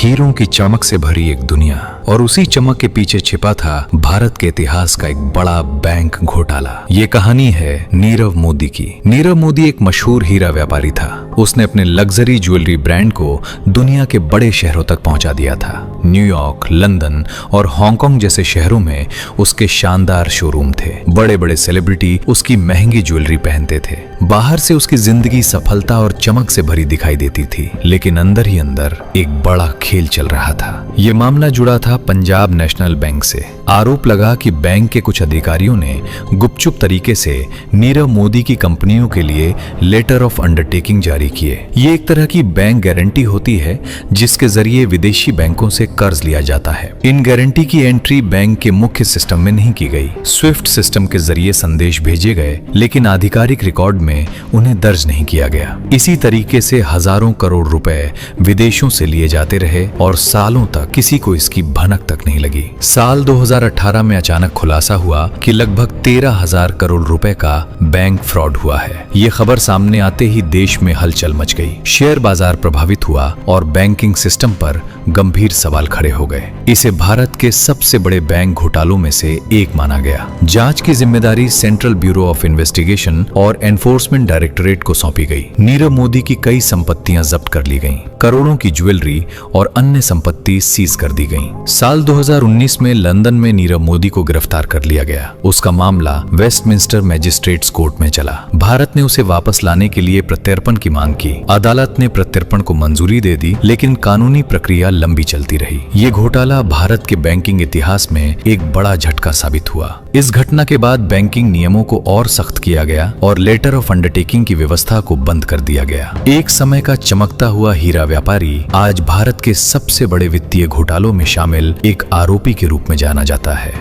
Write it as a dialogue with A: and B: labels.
A: हीरों की चमक से भरी एक दुनिया, और उसी चमक के पीछे छिपा था भारत के इतिहास का एक बड़ा बैंक घोटाला। ये कहानी है नीरव मोदी की। नीरव मोदी एक मशहूर हीरा व्यापारी था। उसने अपने लग्जरी ज्वेलरी ब्रांड को दुनिया के बड़े शहरों तक पहुंचा दिया था। न्यूयॉर्क, लंदन और हांगकांग जैसे शहरों में उसके शानदार शोरूम थे। बड़े बड़े सेलिब्रिटी उसकी महंगी ज्वेलरी पहनते थे। बाहर से उसकी जिंदगी सफलता और चमक से भरी दिखाई देती थी, लेकिन अंदर ही अंदर एक बड़ा खेल चल रहा था। ये मामला जुड़ा था पंजाब नेशनल बैंक से। आरोप लगा कि बैंक के कुछ अधिकारियों ने गुपचुप तरीके से नीरव मोदी की कंपनियों के लिए लेटर ऑफ अंडरटेकिंग जारी किए। ये एक तरह की बैंक गारंटी होती है जिसके जरिए विदेशी बैंकों से कर्ज लिया जाता है। इन गारंटी की एंट्री बैंक के मुख्य सिस्टम में नहीं की गई। स्विफ्ट सिस्टम के जरिए संदेश भेजे गए, लेकिन आधिकारिक रिकॉर्ड में उन्हें दर्ज नहीं किया गया। इसी तरीके से हजारों करोड़ रुपए विदेशों से लिए जाते रहे और सालों तक किसी को इसकी भनक तक नहीं लगी। साल 2018 में अचानक खुलासा हुआ कि लगभग 13,000 करोड़ रुपए का बैंक फ्रॉड हुआ है। ये खबर सामने आते ही देश में हलचल मच गई। शेयर बाजार प्रभावित हुआ और बैंकिंग सिस्टम पर गंभीर सवाल खड़े हो गए। इसे भारत के सबसे बड़े बैंक घोटालों में से एक माना गया। जांच की जिम्मेदारी सेंट्रल ब्यूरो ऑफ इन्वेस्टिगेशन और एनफोर्समेंट डायरेक्टोरेट को सौंपी गई। नीरव मोदी की कई संपत्तियां जब्त कर ली गईं। करोड़ों की ज्वेलरी और अन्य संपत्ति सीज कर दी गईं। साल 2019 में लंदन में नीरव मोदी को गिरफ्तार कर लिया गया। उसका मामला वेस्टमिंस्टर मैजिस्ट्रेट्स कोर्ट में चला। भारत ने उसे वापस लाने के लिए प्रत्यर्पण की मांग की। अदालत ने प्रत्यर्पण को मंजूरी दे दी, लेकिन कानूनी प्रक्रिया लंबी चलती रही। ये घोटाला भारत के बैंकिंग इतिहास में एक बड़ा झटका साबित हुआ। इस घटना के बाद बैंकिंग नियमों को और सख्त किया गया और लेटर ऑफ अंडरटेकिंग की व्यवस्था को बंद कर दिया गया। एक समय का चमकता हुआ हीरा व्यापारी आज भारत के सबसे बड़े वित्तीय घोटालों में शामिल एक आरोपी के रूप में जाना जाता है।